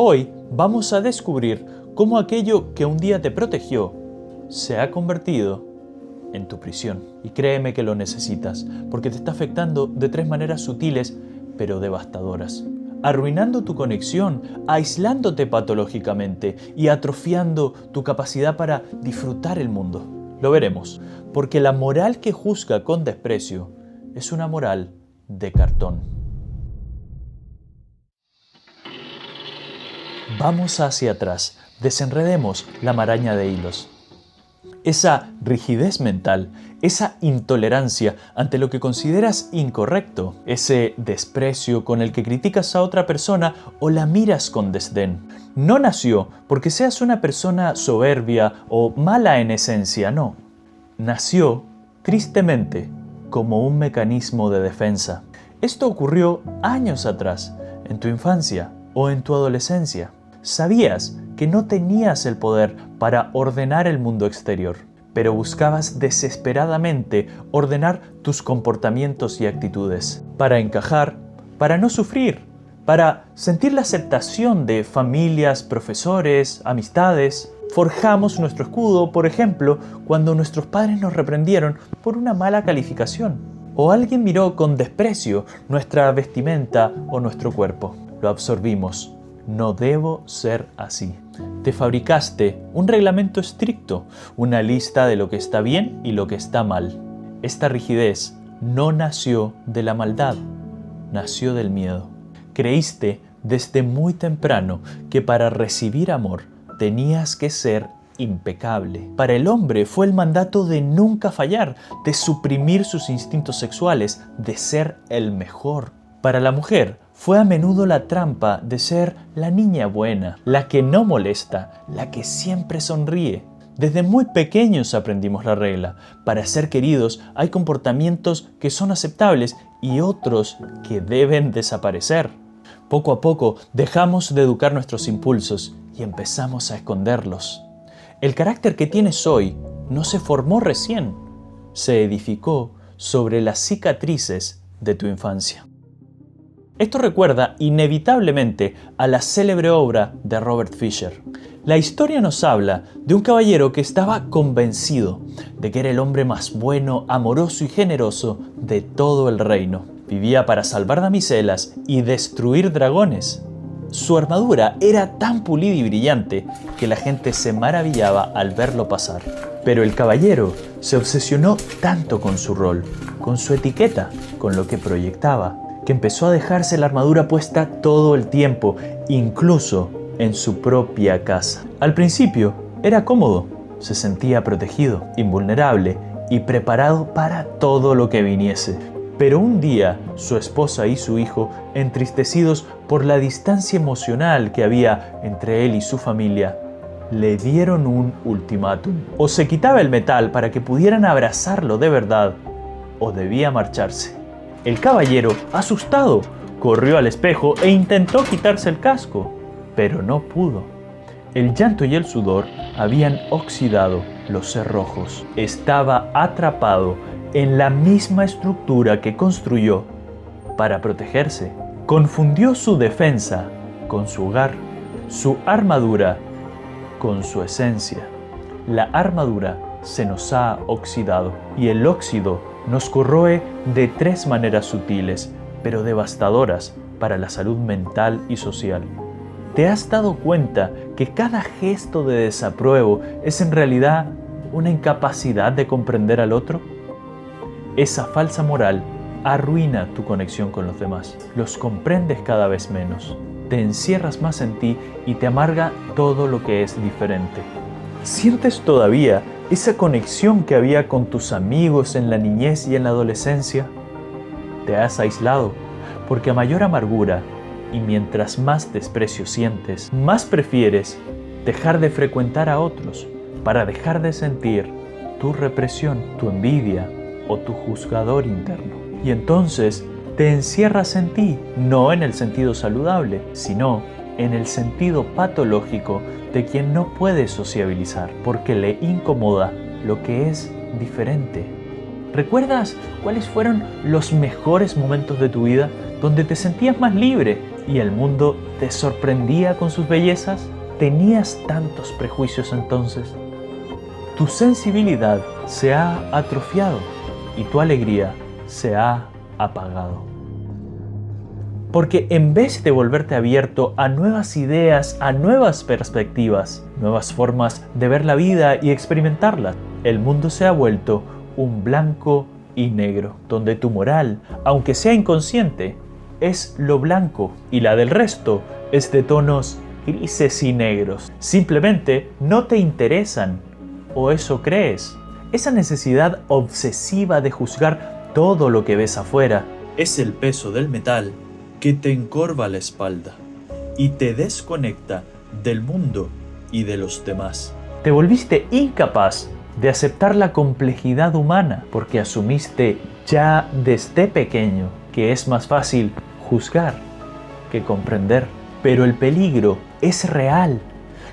Hoy vamos a descubrir cómo aquello que un día te protegió se ha convertido en tu prisión. Y créeme que lo necesitas, porque te está afectando de 3 maneras sutiles, pero devastadoras. Arruinando tu conexión, aislándote patológicamente y atrofiando tu capacidad para disfrutar el mundo. Lo veremos, porque la moral que juzga con desprecio es una moral de cartón. Vamos hacia atrás, desenredemos la maraña de hilos. Esa rigidez mental, esa intolerancia ante lo que consideras incorrecto, ese desprecio con el que criticas a otra persona o la miras con desdén, no nació porque seas una persona soberbia o mala en esencia, no. Nació, tristemente, como un mecanismo de defensa. Esto ocurrió años atrás, en tu infancia o en tu adolescencia. Sabías que no tenías el poder para ordenar el mundo exterior, pero buscabas desesperadamente ordenar tus comportamientos y actitudes, para encajar, para no sufrir, para sentir la aceptación de familias, profesores, amistades. Forjamos nuestro escudo, por ejemplo, cuando nuestros padres nos reprendieron por una mala calificación, o alguien miró con desprecio nuestra vestimenta o nuestro cuerpo. Lo absorbimos. No debo ser así. Te fabricaste un reglamento estricto, una lista de lo que está bien y lo que está mal. Esta rigidez no nació de la maldad, nació del miedo. Creíste desde muy temprano que para recibir amor tenías que ser impecable. Para el hombre fue el mandato de nunca fallar, de suprimir sus instintos sexuales, de ser el mejor. Para la mujer fue a menudo la trampa de ser la niña buena, la que no molesta, la que siempre sonríe. Desde muy pequeños aprendimos la regla. Para ser queridos hay comportamientos que son aceptables y otros que deben desaparecer. Poco a poco dejamos de educar nuestros impulsos y empezamos a esconderlos. El carácter que tienes hoy no se formó recién, se edificó sobre las cicatrices de tu infancia. Esto recuerda inevitablemente a la célebre obra de Robert Fisher. La historia nos habla de un caballero que estaba convencido de que era el hombre más bueno, amoroso y generoso de todo el reino. Vivía para salvar damiselas y destruir dragones. Su armadura era tan pulida y brillante que la gente se maravillaba al verlo pasar. Pero el caballero se obsesionó tanto con su rol, con su etiqueta, con lo que proyectaba, que empezó a dejarse la armadura puesta todo el tiempo, incluso en su propia casa. Al principio era cómodo, se sentía protegido, invulnerable y preparado para todo lo que viniese. Pero un día su esposa y su hijo, entristecidos por la distancia emocional que había entre él y su familia, le dieron un ultimátum. O se quitaba el metal para que pudieran abrazarlo de verdad, o debía marcharse. El caballero, asustado, corrió al espejo e intentó quitarse el casco, pero no pudo. El llanto y el sudor habían oxidado los cerrojos. Estaba atrapado en la misma estructura que construyó para protegerse. Confundió su defensa con su hogar, su armadura con su esencia. La armadura se nos ha oxidado y el óxido nos corroe de 3 maneras sutiles, pero devastadoras para la salud mental y social. ¿Te has dado cuenta que cada gesto de desapruebo es en realidad una incapacidad de comprender al otro? Esa falsa moral arruina tu conexión con los demás. Los comprendes cada vez menos. Te encierras más en ti y te amarga todo lo que es diferente. ¿Sientes todavía esa conexión que había con tus amigos en la niñez y en la adolescencia? Te has aislado porque a mayor amargura y mientras más desprecio sientes, más prefieres dejar de frecuentar a otros para dejar de sentir tu represión, tu envidia o tu juzgador interno. Y entonces te encierras en ti, no en el sentido saludable, sino en el sentido patológico de quien no puede sociabilizar porque le incomoda lo que es diferente. ¿Recuerdas cuáles fueron los mejores momentos de tu vida donde te sentías más libre ¿Y el mundo te sorprendía con sus bellezas? ¿Tenías tantos prejuicios entonces? Tu sensibilidad se ha atrofiado y tu alegría se ha apagado. Porque en vez de volverte abierto a nuevas ideas, a nuevas perspectivas, nuevas formas de ver la vida y experimentarla, el mundo se ha vuelto un blanco y negro, donde tu moral, aunque sea inconsciente, es lo blanco y la del resto es de tonos grises y negros. Simplemente no te interesan, o eso crees. Esa necesidad obsesiva de juzgar todo lo que ves afuera es el peso del metal que te encorva la espalda y te desconecta del mundo y de los demás. Te volviste incapaz de aceptar la complejidad humana porque asumiste ya desde pequeño que es más fácil juzgar que comprender. Pero el peligro es real.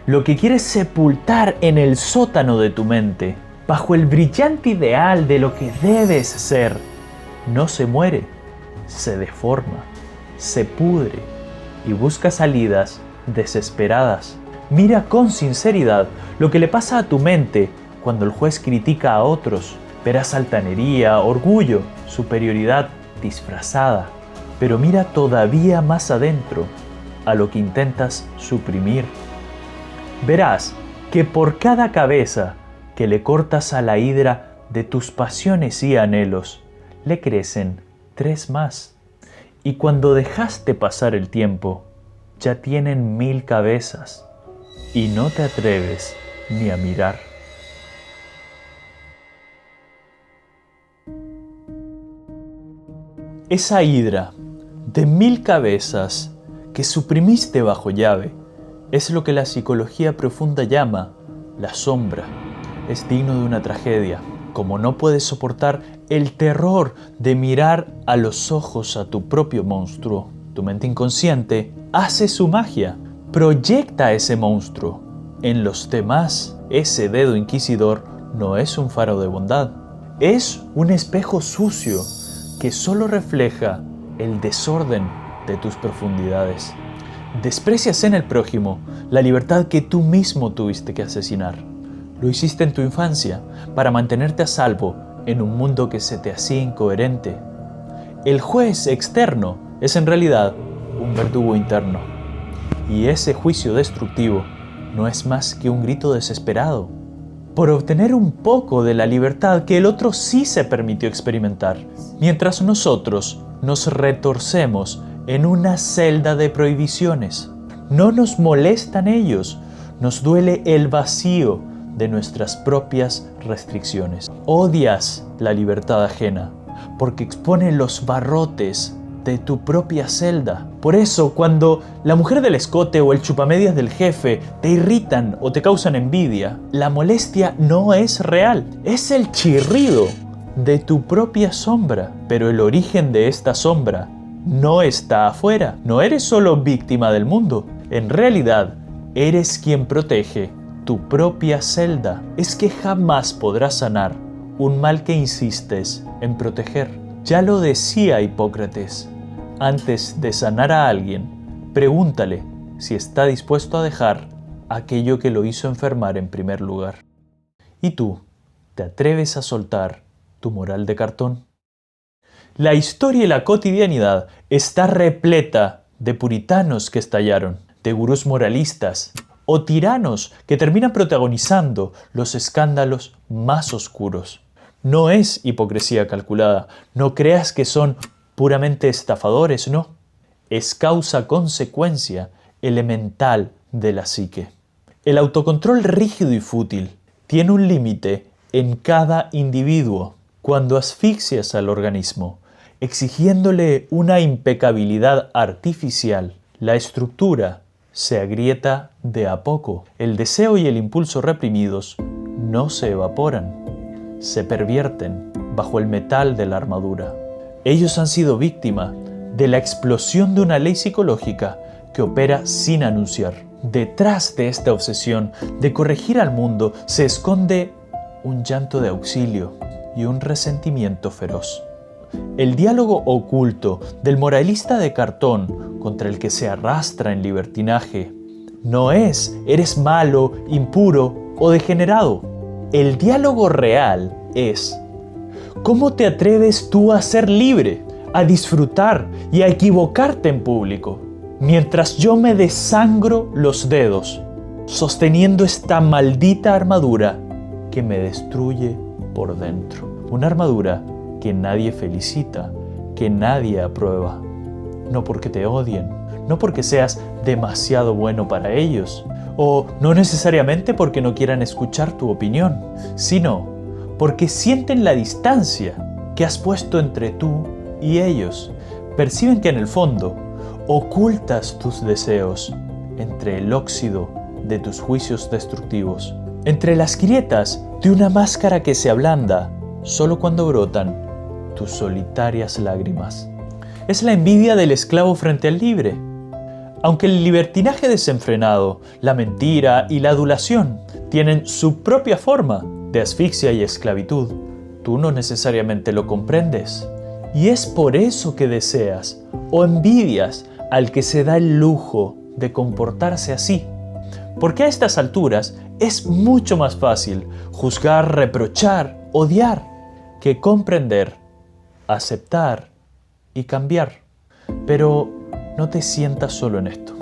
Lo que quieres sepultar en el sótano de tu mente, bajo el brillante ideal de lo que debes ser, no se muere, se deforma, se pudre y busca salidas desesperadas. Mira con sinceridad lo que le pasa a tu mente cuando el juez critica a otros. Verás altanería, orgullo, superioridad disfrazada. Pero mira todavía más adentro a lo que intentas suprimir. Verás que por cada cabeza que le cortas a la hidra de tus pasiones y anhelos, le crecen 3 más. Y cuando dejaste pasar el tiempo, ya tienen 1000 cabezas y no te atreves ni a mirar. Esa hidra de 1000 cabezas que suprimiste bajo llave es lo que la psicología profunda llama la sombra. Es digno de una tragedia. Como no puedes soportar el terror de mirar a los ojos a tu propio monstruo, tu mente inconsciente hace su magia, proyecta ese monstruo. En los demás, ese dedo inquisidor no es un faro de bondad, es un espejo sucio que solo refleja el desorden de tus profundidades. Desprecias en el prójimo la libertad que tú mismo tuviste que asesinar. Lo hiciste en tu infancia para mantenerte a salvo en un mundo que se te hacía incoherente. El juez externo es en realidad un verdugo interno. Y ese juicio destructivo no es más que un grito desesperado por obtener un poco de la libertad que el otro sí se permitió experimentar, mientras nosotros nos retorcemos en una celda de prohibiciones. No nos molestan ellos, nos duele el vacío de nuestras propias restricciones. Odias la libertad ajena porque expone los barrotes de tu propia celda. Por eso, cuando la mujer del escote o el chupamedias del jefe te irritan o te causan envidia, la molestia no es real, es el chirrido de tu propia sombra. Pero el origen de esta sombra no está afuera. No eres solo víctima del mundo. En realidad, eres quien protege tu propia celda. Es que jamás podrás sanar un mal que insistes en proteger. Ya lo decía Hipócrates. Antes de sanar a alguien, pregúntale si está dispuesto a dejar aquello que lo hizo enfermar en primer lugar. ¿Y tú, te atreves a soltar tu moral de cartón? La historia y la cotidianidad está repleta de puritanos que estallaron, de gurús moralistas o tiranos que terminan protagonizando los escándalos más oscuros. No es hipocresía calculada, no creas que son puramente estafadores, no. Es causa-consecuencia elemental de la psique. El autocontrol rígido y fútil tiene un límite en cada individuo. Cuando asfixias al organismo, exigiéndole una impecabilidad artificial, la estructura se agrieta de a poco. El deseo y el impulso reprimidos no se evaporan, se pervierten bajo el metal de la armadura. Ellos han sido víctima de la explosión de una ley psicológica que opera sin anunciar. Detrás de esta obsesión de corregir al mundo se esconde un llanto de auxilio y un resentimiento feroz. El diálogo oculto del moralista de cartón contra el que se arrastra en libertinaje no es eres malo, impuro o degenerado. El diálogo real es ¿cómo te atreves tú a ser libre, a disfrutar y a equivocarte en público, mientras yo me desangro los dedos, sosteniendo esta maldita armadura que me destruye por dentro? Una armadura que nadie felicita, que nadie aprueba. No porque te odien, no porque seas demasiado bueno para ellos, o no necesariamente porque no quieran escuchar tu opinión, sino porque sienten la distancia que has puesto entre tú y ellos. Perciben que en el fondo ocultas tus deseos entre el óxido de tus juicios destructivos, entre las grietas de una máscara que se ablanda solo cuando brotan tus solitarias lágrimas. Es la envidia del esclavo frente al libre. Aunque el libertinaje desenfrenado, la mentira y la adulación tienen su propia forma de asfixia y esclavitud, tú no necesariamente lo comprendes. Y es por eso que deseas o envidias al que se da el lujo de comportarse así. Porque a estas alturas es mucho más fácil juzgar, reprochar, odiar, que comprender, aceptar y cambiar. Pero no te sientas solo en esto.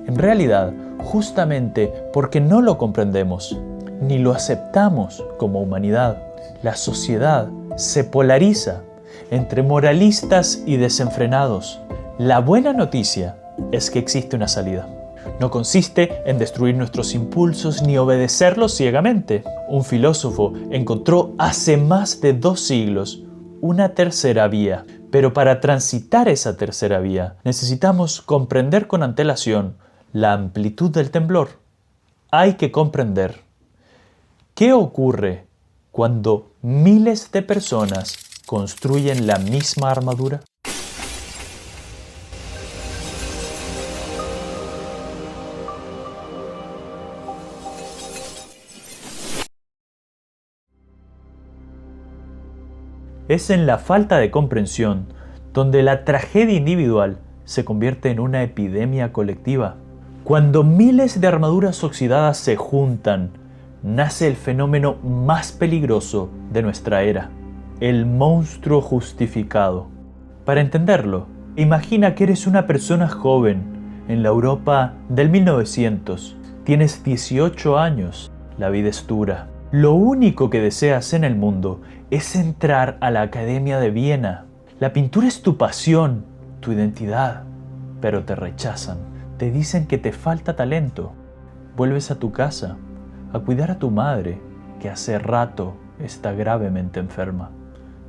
En realidad, justamente porque no lo comprendemos, ni lo aceptamos como humanidad, la sociedad se polariza entre moralistas y desenfrenados. La buena noticia es que existe una salida. No consiste en destruir nuestros impulsos ni obedecerlos ciegamente. Un filósofo encontró hace más de 2 siglos una tercera vía. Pero para transitar esa tercera vía necesitamos comprender con antelación la amplitud del temblor. Hay que comprender qué ocurre cuando miles de personas construyen la misma armadura. Es en la falta de comprensión donde la tragedia individual se convierte en una epidemia colectiva. Cuando miles de armaduras oxidadas se juntan, nace el fenómeno más peligroso de nuestra era, el monstruo justificado. Para entenderlo, imagina que eres una persona joven en la Europa del 1900. Tienes 18 años, la vida es dura. Lo único que deseas en el mundo es entrar a la Academia de Viena. La pintura es tu pasión, tu identidad, pero te rechazan. Te dicen que te falta talento. Vuelves a tu casa a cuidar a tu madre, que hace rato está gravemente enferma.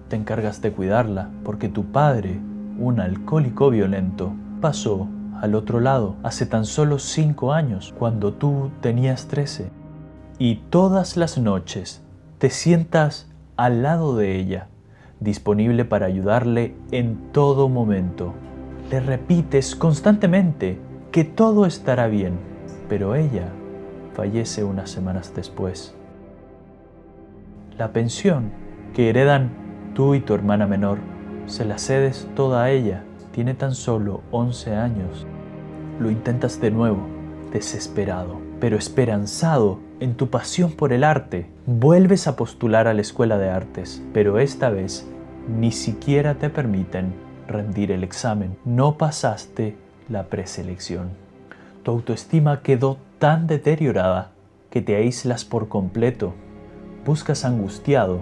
Te encargas de cuidarla porque tu padre, un alcohólico violento, pasó al otro lado hace tan solo 5 años, cuando tú tenías 13. Y todas las noches te sientas al lado de ella, disponible para ayudarle en todo momento. Le repites constantemente que todo estará bien, pero ella fallece unas semanas después. La pensión que heredan tú y tu hermana menor, se la cedes toda a ella. Tiene tan solo 11 años. Lo intentas de nuevo, desesperado, pero esperanzado en tu pasión por el arte. Vuelves a postular a la escuela de artes, pero esta vez ni siquiera te permiten rendir el examen. No pasaste la preselección. Tu autoestima quedó tan deteriorada que te aíslas por completo. Buscas angustiado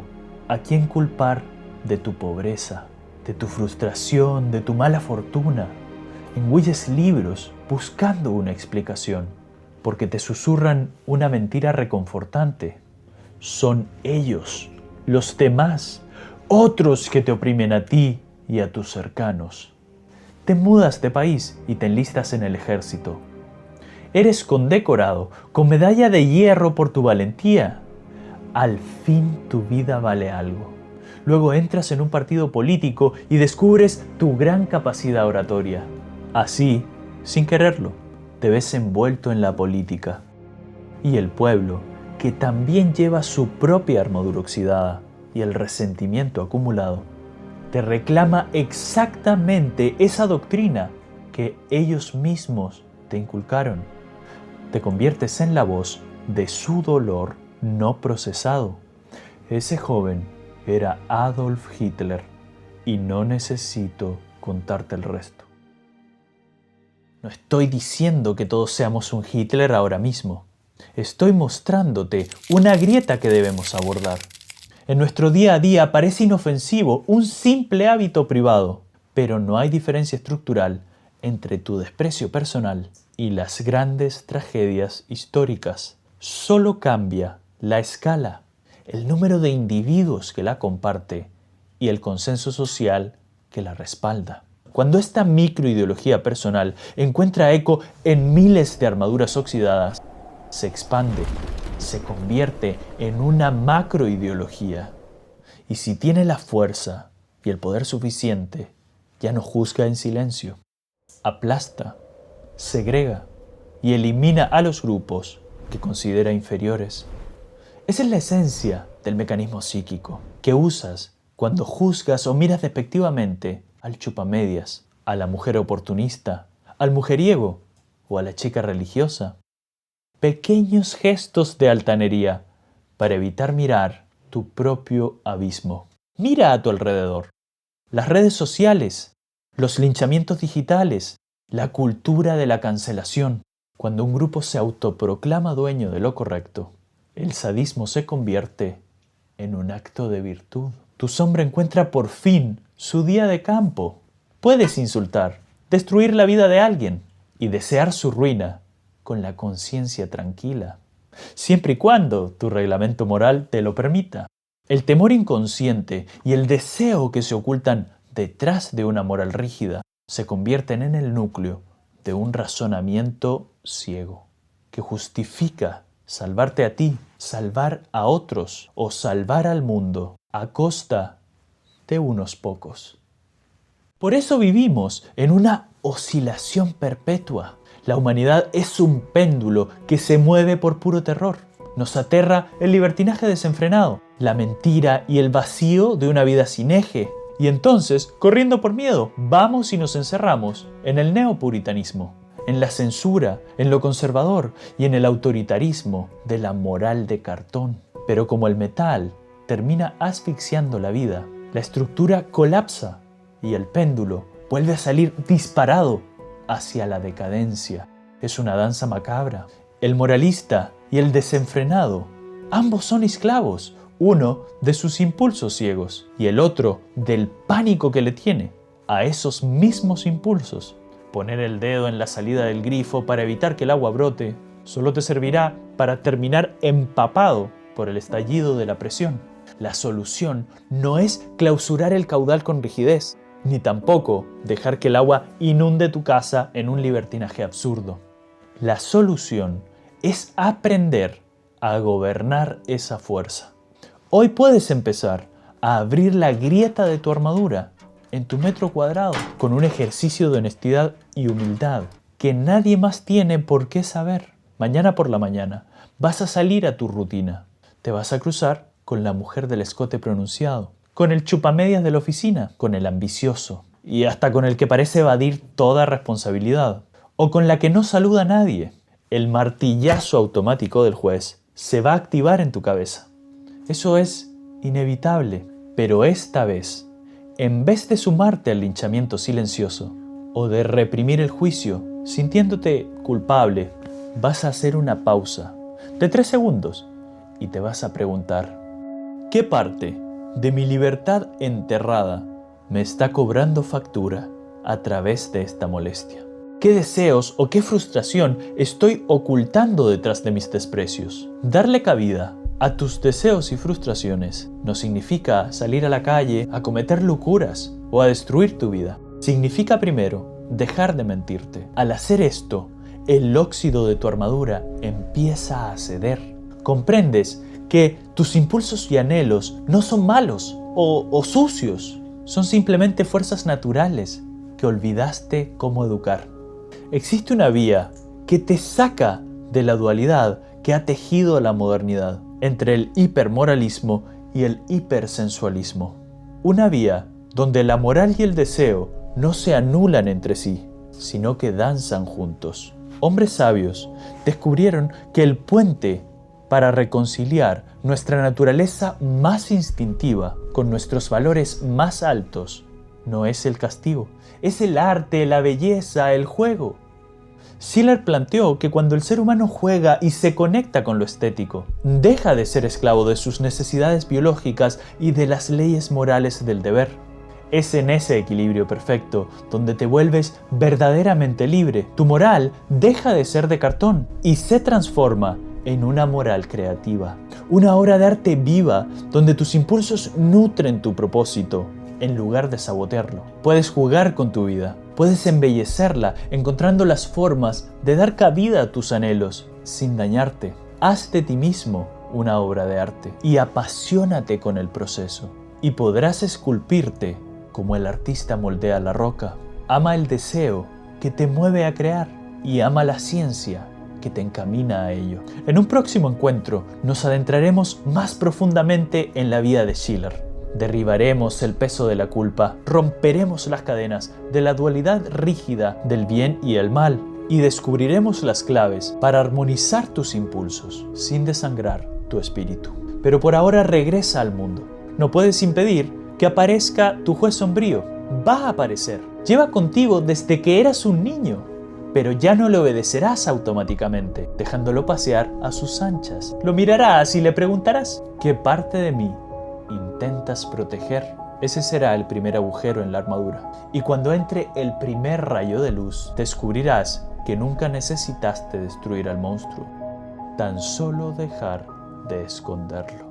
a quién culpar de tu pobreza, de tu frustración, de tu mala fortuna. Engulles libros buscando una explicación, porque te susurran una mentira reconfortante. Son ellos, los demás, otros que te oprimen a ti y a tus cercanos. Te mudas de país y te enlistas en el ejército. Eres condecorado con medalla de hierro por tu valentía. Al fin tu vida vale algo. Luego entras en un partido político y descubres tu gran capacidad oratoria. Así, sin quererlo, te ves envuelto en la política. Y el pueblo, que también lleva su propia armadura oxidada y el resentimiento acumulado, te reclama exactamente esa doctrina que ellos mismos te inculcaron. Te conviertes en la voz de su dolor no procesado. Ese joven era Adolf Hitler y no necesito contarte el resto. No estoy diciendo que todos seamos un Hitler ahora mismo. Estoy mostrándote una grieta que debemos abordar. En nuestro día a día parece inofensivo un simple hábito privado, pero no hay diferencia estructural entre tu desprecio personal y las grandes tragedias históricas. Solo cambia la escala, el número de individuos que la comparte y el consenso social que la respalda. Cuando esta microideología personal encuentra eco en miles de armaduras oxidadas, se expande, se convierte en una macroideología. Y si tiene la fuerza y el poder suficiente, ya no juzga en silencio. Aplasta, segrega y elimina a los grupos que considera inferiores. Esa es la esencia del mecanismo psíquico que usas cuando juzgas o miras despectivamente al chupamedias, a la mujer oportunista, al mujeriego o a la chica religiosa. Pequeños gestos de altanería para evitar mirar tu propio abismo. Mira a tu alrededor. Las redes sociales, los linchamientos digitales, la cultura de la cancelación. Cuando un grupo se autoproclama dueño de lo correcto, el sadismo se convierte en un acto de virtud. Tu sombra encuentra por fin su día de campo. Puedes insultar, destruir la vida de alguien y desear su ruina con la conciencia tranquila, siempre y cuando tu reglamento moral te lo permita. El temor inconsciente y el deseo que se ocultan detrás de una moral rígida se convierten en el núcleo de un razonamiento ciego que justifica salvarte a ti, salvar a otros o salvar al mundo a costa de unos pocos. Por eso vivimos en una oscilación perpetua. La humanidad es un péndulo que se mueve por puro terror. Nos aterra el libertinaje desenfrenado, la mentira y el vacío de una vida sin eje. Y entonces, corriendo por miedo, vamos y nos encerramos en el neopuritanismo, en la censura, en lo conservador y en el autoritarismo de la moral de cartón. Pero como el metal termina asfixiando la vida, la estructura colapsa y el péndulo vuelve a salir disparado hacia la decadencia. Es una danza macabra. El moralista y el desenfrenado, ambos son esclavos, uno de sus impulsos ciegos y el otro del pánico que le tiene a esos mismos impulsos. Poner el dedo en la salida del grifo para evitar que el agua brote solo te servirá para terminar empapado por el estallido de la presión. La solución no es clausurar el caudal con rigidez, ni tampoco dejar que el agua inunde tu casa en un libertinaje absurdo. La solución es aprender a gobernar esa fuerza. Hoy puedes empezar a abrir la grieta de tu armadura en tu metro cuadrado con un ejercicio de honestidad y humildad que nadie más tiene por qué saber. Mañana por la mañana vas a salir a tu rutina. Te vas a cruzar con la mujer del escote pronunciado, con el chupamedias de la oficina, con el ambicioso y hasta con el que parece evadir toda responsabilidad, o con la que no saluda a nadie. El martillazo automático del juez se va a activar en tu cabeza. Eso es inevitable, pero esta vez, en vez de sumarte al linchamiento silencioso o de reprimir el juicio sintiéndote culpable, vas a hacer una pausa de 3 segundos y te vas a preguntar: ¿qué parte de mi libertad enterrada me está cobrando factura a través de esta molestia? ¿Qué deseos o qué frustración estoy ocultando detrás de mis desprecios? Darle cabida a tus deseos y frustraciones no significa salir a la calle a cometer locuras o a destruir tu vida. Significa primero dejar de mentirte. Al hacer esto, el óxido de tu armadura empieza a ceder. Comprendes que tus impulsos y anhelos no son malos o sucios. Son simplemente fuerzas naturales que olvidaste cómo educar. Existe una vía que te saca de la dualidad que ha tejido la modernidad entre el hipermoralismo y el hipersensualismo. Una vía donde la moral y el deseo no se anulan entre sí, sino que danzan juntos. Hombres sabios descubrieron que el puente para reconciliar nuestra naturaleza más instintiva con nuestros valores más altos no es el castigo, es el arte, la belleza, el juego. Schiller planteó que cuando el ser humano juega y se conecta con lo estético, deja de ser esclavo de sus necesidades biológicas y de las leyes morales del deber. Es en ese equilibrio perfecto donde te vuelves verdaderamente libre. Tu moral deja de ser de cartón y se transforma en una moral creativa. Una obra de arte viva donde tus impulsos nutren tu propósito en lugar de sabotearlo. Puedes jugar con tu vida, puedes embellecerla encontrando las formas de dar cabida a tus anhelos sin dañarte. Haz de ti mismo una obra de arte y apasionate con el proceso y podrás esculpirte como el artista moldea la roca. Ama el deseo que te mueve a crear y ama la ciencia que te encamina a ello. En un próximo encuentro nos adentraremos más profundamente en la vida de Schiller. Derribaremos el peso de la culpa, romperemos las cadenas de la dualidad rígida del bien y el mal y descubriremos las claves para armonizar tus impulsos sin desangrar tu espíritu. Pero por ahora regresa al mundo. No puedes impedir que aparezca tu juez sombrío. Va a aparecer. Lleva contigo desde que eras un niño, pero ya no le obedecerás automáticamente, dejándolo pasear a sus anchas. Lo mirarás y le preguntarás: ¿qué parte de mí intentas proteger? Ese será el primer agujero en la armadura. Y cuando entre el primer rayo de luz, descubrirás que nunca necesitaste destruir al monstruo, tan solo dejar de esconderlo.